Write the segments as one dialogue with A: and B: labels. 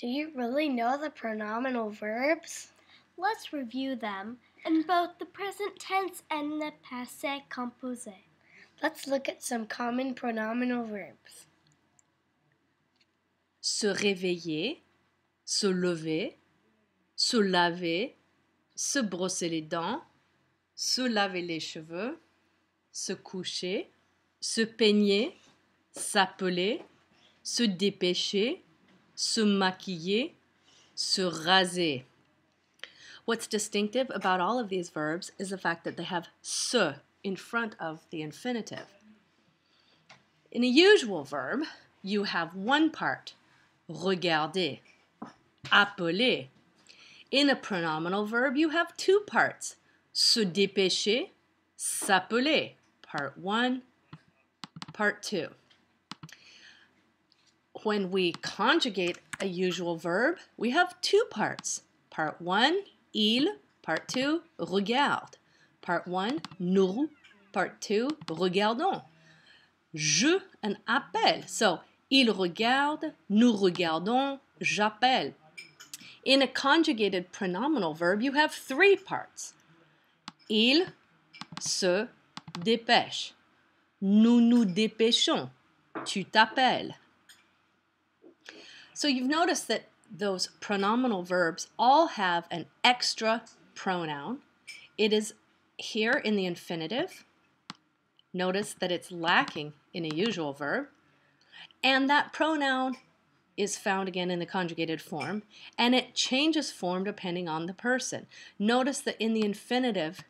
A: Do you really know the pronominal verbs?
B: Let's review them in both the present tense and the passé composé.
A: Let's look at some common pronominal verbs.
C: Se réveiller, se lever, se laver, se brosser les dents, se laver les cheveux, se coucher, se peigner, s'appeler, se dépêcher, se maquiller, se raser. What's distinctive about all of these verbs is the fact that they have se in front of the infinitive. In a usual verb, you have one part, regarder, appeler. In a pronominal verb, you have two parts, se dépêcher, s'appeler. Part 1, part 2. When we conjugate a usual verb, we have two parts. Part 1, il. Part 2, regarde. Part 1, nous. Part 2, regardons. Je and appelle. So, il regarde, nous regardons, j'appelle. In a conjugated pronominal verb, you have three parts. Il se dépêche. Nous nous dépêchons. Tu t'appelles. So you've noticed that those pronominal verbs all have an extra pronoun. It is here in the infinitive. Notice that it's lacking in a usual verb. And that pronoun is found again in the conjugated form, and it changes form depending on the person. Notice that in the infinitive,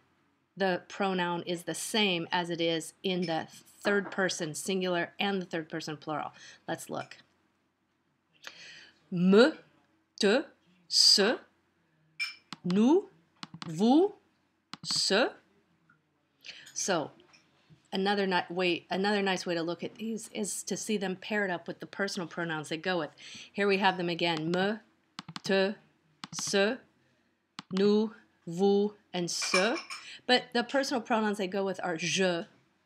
C: the pronoun is the same as it is in the third person singular and the third person plural. Let's look. Me, te, ce, nous, vous, ce. So, another nice way to look at these is to see them paired up with the personal pronouns they go with. Here we have them again. Me, te, ce, nous, vous, and ce. But the personal pronouns they go with are je,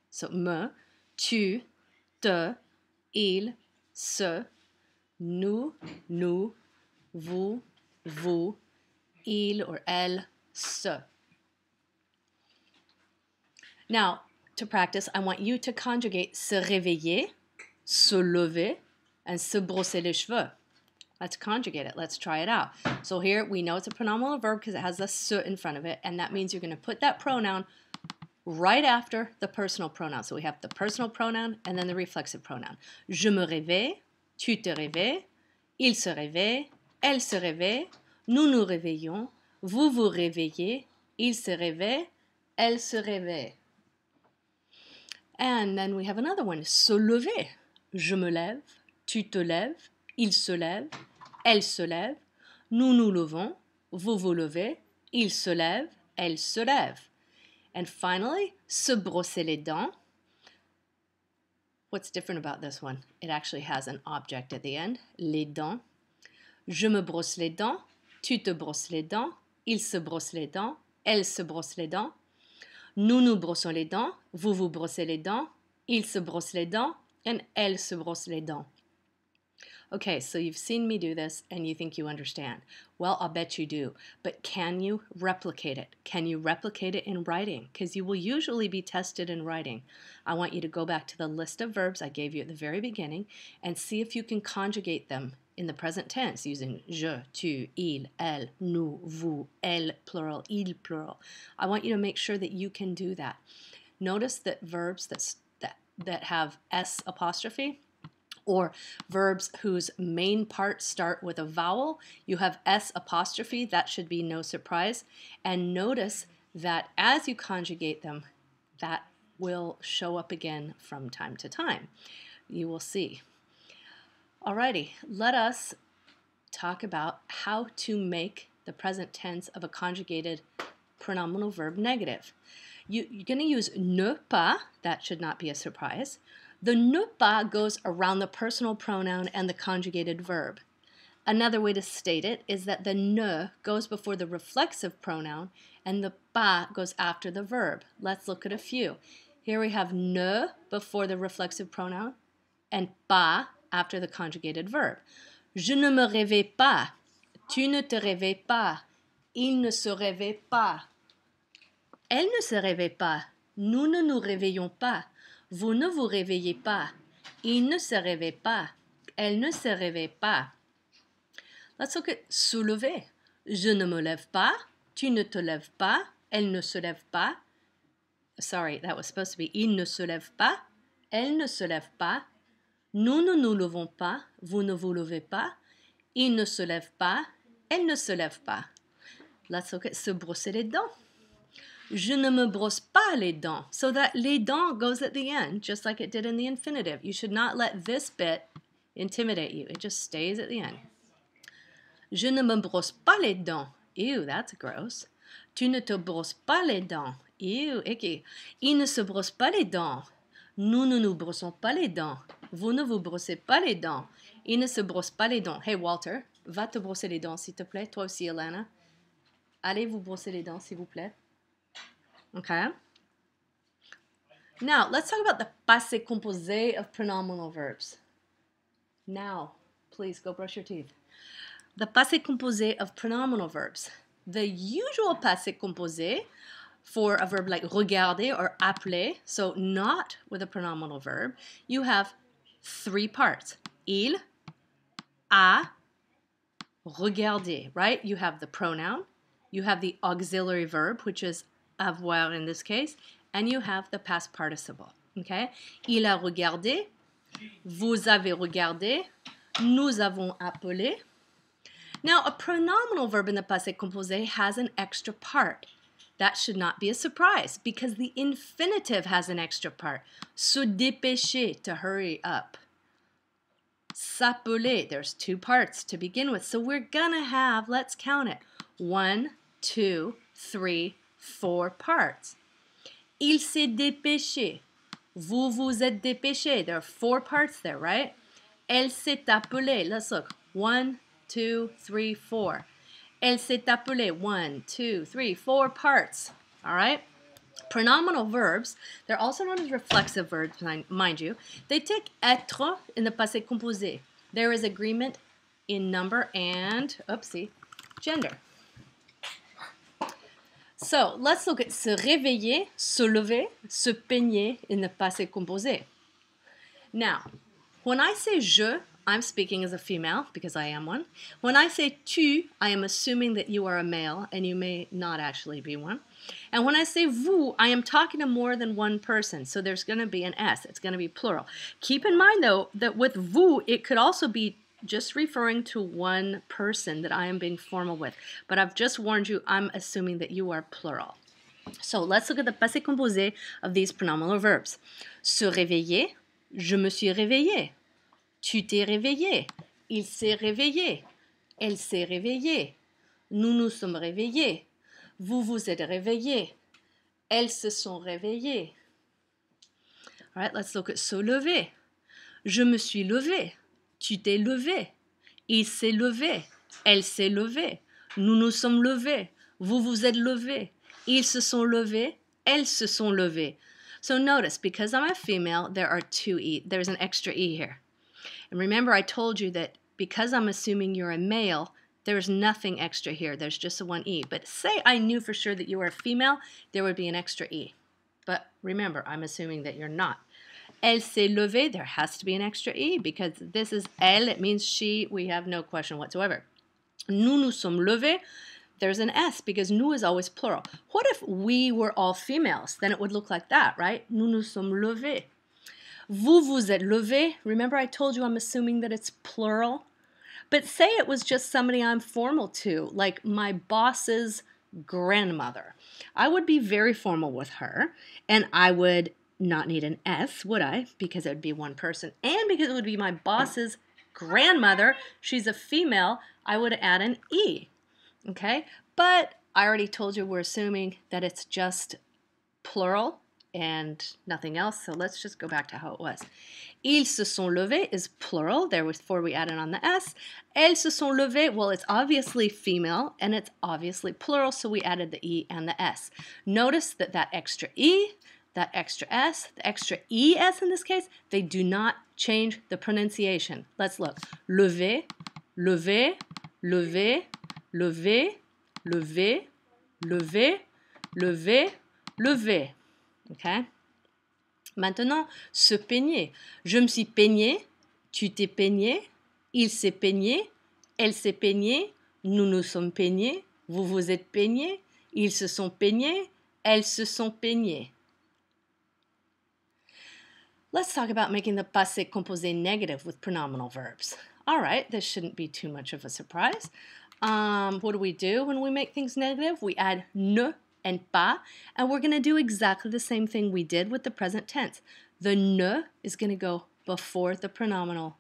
C: so me, tu, te, il, ce, nous, vous, il or elle, ce. Now, to practice, I want you to conjugate se réveiller, se lever, and se brosser les cheveux. Let's conjugate it. Let's try it out. So here we know it's a pronominal verb because it has the se in front of it, and that means you're going to put that pronoun right after the personal pronoun. So we have the personal pronoun and then the reflexive pronoun. Je me réveille, tu te réveilles, il se réveille, elle se réveille, nous nous réveillons, vous vous réveillez, il se réveille, elle se réveille. And then we have another one, se lever. Je me lève, tu te lèves, il se lève, elle se lève, nous nous levons, vous vous levez, il se lève, elle se lève. And finally, se brosser les dents. What's different about this one? It actually has an object at the end, les dents. Je me brosse les dents, tu te brosses les dents, il se brosse les dents, elle se brosse les dents. Nous nous brossons les dents, vous vous brossez les dents, il se brosse les dents, and elle se brosse les dents. Okay, so you've seen me do this and you think you understand. Well, I'll bet you do. But can you replicate it? Can you replicate it in writing? Because you will usually be tested in writing. I want you to go back to the list of verbs I gave you at the very beginning and see if you can conjugate them in the present tense using je, tu, il, elle, nous, vous, elle, plural, il, plural. I want you to make sure that you can do that. Notice that verbs that have S apostrophe, or verbs whose main parts start with a vowel, you have S apostrophe, that should be no surprise. And notice that as you conjugate them, that will show up again from time to time. You will see. Alrighty, let us talk about how to make the present tense of a conjugated pronominal verb negative. You're going to use ne pas, that should not be a surprise. The ne pas goes around the personal pronoun and the conjugated verb. Another way to state it is that the ne goes before the reflexive pronoun and the pas goes after the verb. Let's look at a few. Here we have ne before the reflexive pronoun and pas after the conjugated verb. Je ne me réveille pas. Tu ne te réveilles pas. Il ne se réveille pas. Elle ne se réveille pas. Nous ne nous réveillons pas. Vous ne vous réveillez pas. Il ne se réveille pas. Elle ne se réveille pas. Let's look at se lever. Je ne me lève pas. Tu ne te lèves pas. Elle ne se lève pas. Sorry, that was supposed to be il ne se lève pas. Elle ne se lève pas. Nous ne nous levons pas. Vous ne vous levez pas. Il ne se lève pas. Elle ne se lève pas. Let's look at se brosser les dents. Je ne me brosse pas les dents. So that les dents goes at the end, just like it did in the infinitive. You should not let this bit intimidate you. It just stays at the end. Je ne me brosse pas les dents. Ew, that's gross. Tu ne te brosses pas les dents. Ew, icky. Il ne se brosse pas les dents. Nous ne nous brossons pas les dents. Vous ne vous brossez pas les dents. Il ne se brosse pas les dents. Hey, Walter, va te brosser les dents, s'il te plaît. Toi aussi, Elena. Allez vous brosser les dents, s'il vous plaît. Okay? Now, let's talk about the passé composé of pronominal verbs. Now, please go brush your teeth. The passé composé of pronominal verbs. The usual passé composé for a verb like regarder or appeler, so not with a pronominal verb, you have three parts. Il, a, regarder, right? You have the pronoun, you have the auxiliary verb, which is avoir in this case, and you have the past participle, okay? Il a regardé, vous avez regardé, nous avons appelé. Now, a pronominal verb in the passé composé has an extra part. That should not be a surprise because the infinitive has an extra part. Se dépêcher, to hurry up. S'appeler, there's two parts to begin with. So we're gonna have, let's count it, 1, 2, 3, 4 parts. Il s'est dépêché. Vous vous êtes dépêché. There are 4 parts there, right? Elle s'est appelée. Let's look. 1, 2, 3, 4. Elle s'est appelée. 1, 2, 3, 4 parts. All right? Pronominal verbs, they're also known as reflexive verbs, mind you. They take être in the passé composé. There is agreement in number and, oopsie, gender. So let's look at se réveiller, se lever, se peigner in the passé composé. Now, when I say je, I'm speaking as a female because I am one. When I say tu, I am assuming that you are a male and you may not actually be one. And when I say vous, I am talking to more than one person. So there's going to be an S. It's going to be plural. Keep in mind, though, that with vous, it could also be just referring to one person that I am being formal with. But I've just warned you, I'm assuming that you are plural. So let's look at the passé composé of these pronominal verbs. Se réveiller, je me suis réveillée. Tu t'es réveillé. Il s'est réveillé. Elle s'est réveillée. Nous nous sommes réveillés. Vous vous êtes réveillés. Elles se sont réveillées. All right, let's look at se lever. Je me suis levé. Tu t'es levé. Il s'est levé. Elle s'est levée. Nous nous sommes levés. Vous vous êtes levés. Ils se sont levés. Elles se sont levées. So notice, because I'm a female, there are 2 E. There's an extra E here. And remember, I told you that because I'm assuming you're a male, there's nothing extra here. There's just a 1 E. But say I knew for sure that you were a female, there would be an extra E. But remember, I'm assuming that you're not. Elle s'est levée, there has to be an extra E because this is elle, it means she, we have no question whatsoever. Nous nous sommes levés, there's an S because nous is always plural. What if we were all females? Then it would look like that, right? Nous nous sommes levés. Vous vous êtes levés. Remember I told you I'm assuming that it's plural? But say it was just somebody I'm formal to, like my boss's grandmother. I would be very formal with her, and I would not need an S, would I? Because it would be one person. And because it would be my boss's grandmother, she's a female, I would add an E. Okay? But I already told you we're assuming that it's just plural and nothing else, so let's just go back to how it was. Ils se sont levés is plural, therefore we added on the S. Elles se sont levées, well, it's obviously female, and it's obviously plural, so we added the E and the S. Notice that that extra E, that extra S, the extra ES in this case, they do not change the pronunciation. Let's look. Lever, lever, lever, lever, lever, lever, lever, lever. Okay? Maintenant, se peigner. Je me suis peigné, tu t'es peigné, il s'est peigné, elle s'est peignée, nous nous sommes peignés, vous vous êtes peignés, ils se sont peignés, elles se sont peignées. Let's talk about making the passé composé negative with pronominal verbs. All right, this shouldn't be too much of a surprise. What do we do when we make things negative? We add ne and pas, and we're going to do exactly the same thing we did with the present tense. The ne is going to go before the before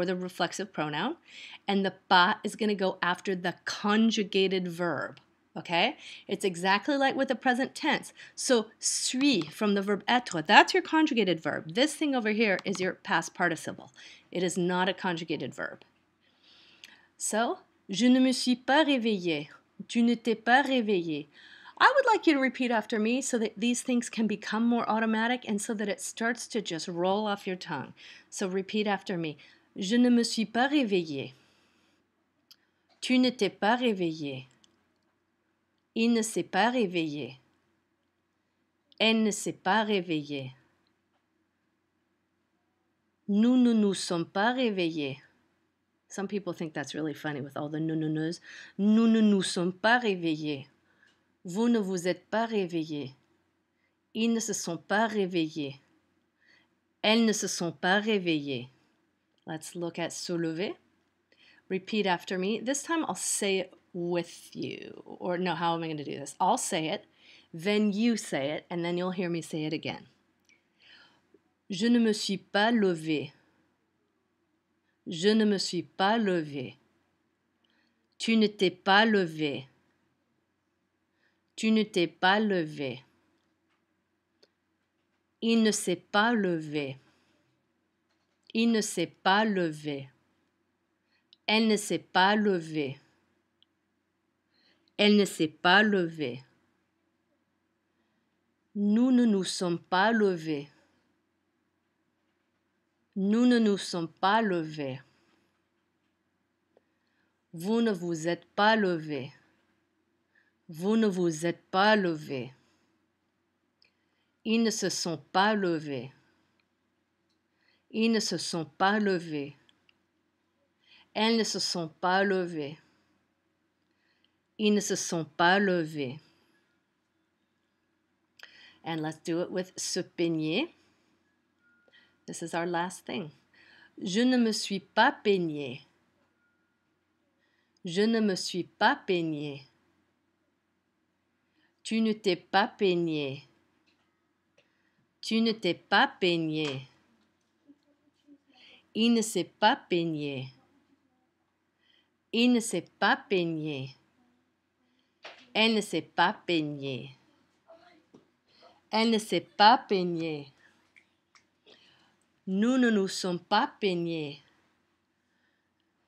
C: the reflexive pronoun, and the pas is going to go after the conjugated verb. Okay? It's exactly like with the present tense. So, suis from the verb être, that's your conjugated verb. This thing over here is your past participle. It is not a conjugated verb. So, je ne me suis pas réveillé. Tu ne t'es pas réveillé. I would like you to repeat after me so that these things can become more automatic and so that it starts to just roll off your tongue. So, repeat after me. Je ne me suis pas réveillé. Tu ne t'es pas réveillé. Il ne s'est pas réveillé. Elle ne s'est pas réveillée. Nous ne nous sommes pas réveillés. Some people think that's really funny with all the nous. Nous ne nous sommes pas réveillés. Vous ne vous êtes pas réveillés. Ils ne se sont pas réveillés. Elles ne se sont pas réveillées. Let's look at se lever. Repeat after me. This time I'll say it with you. Or no, how am I going to do this? I'll say it, then you say it, and then you'll hear me say it again. Je ne me suis pas levé. Je ne me suis pas levé. Tu ne t'es pas levé. Tu ne t'es pas levé. Il ne s'est pas levé. Il ne s'est pas levé. Elle ne s'est pas levée. Elle ne s'est pas levée. Nous ne nous sommes pas levés. Nous ne nous sommes pas levés. Vous ne vous êtes pas levés. Vous ne vous êtes pas levés. Ils ne se sont pas levés. Ils ne se sont pas levés. Elles ne se sont pas levées. Ils ne se sont pas levés. And let's do it with se peigner. This is our last thing. Je ne me suis pas peigné. Je ne me suis pas peigné. Tu ne t'es pas peigné. Tu ne t'es pas peigné. Il ne s'est pas peigné. Il ne s'est pas peigné. Elle ne s'est pas peignée. Elle ne s'est pas peignée. Nous ne nous sommes pas peignés.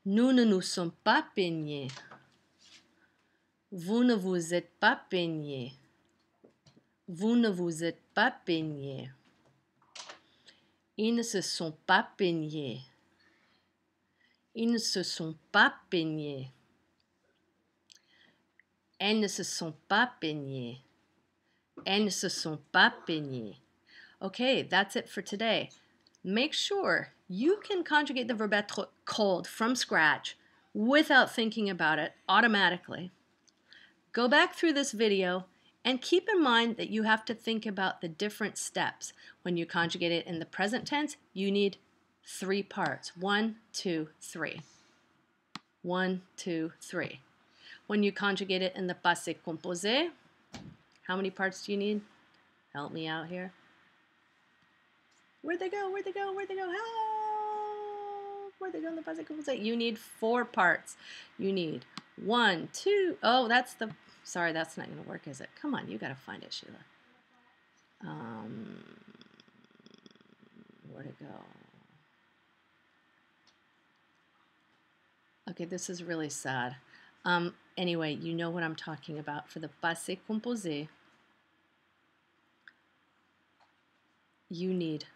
C: Nous ne nous sommes pas peignés. Vous ne vous êtes pas peignés. Vous ne vous êtes pas peignés. Ils ne se sont pas peignés. Ils ne se sont pas peignés. Elles ne se sont pas peignées. Elles ne se sont pas peignées. Okay, that's it for today. Make sure you can conjugate the verb être cold from scratch without thinking about it automatically. Go back through this video and keep in mind that you have to think about the different steps. When you conjugate it in the present tense, you need 3 parts. 1, 2, 3. 1, 2, 3. When you conjugate it in the passé composé, how many parts do you need? Help me out here. Where'd they go? Where'd they go? Where'd they go? Help! Where'd they go in the passé composé? You need 4 parts. You need 1, 2. Oh, that's the... Sorry, that's not going to work, is it? Come on, you got to find it, Sheila. Where'd it go? Okay, this is really sad. Anyway, you know what I'm talking about. For the passé composé, you need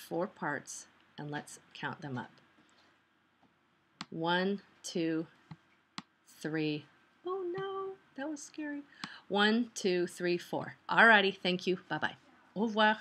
C: 4 parts, and let's count them up. 1, 2, 3. Oh no, that was scary. 1, 2, 3, 4. Alrighty, thank you. Bye-bye. Au revoir.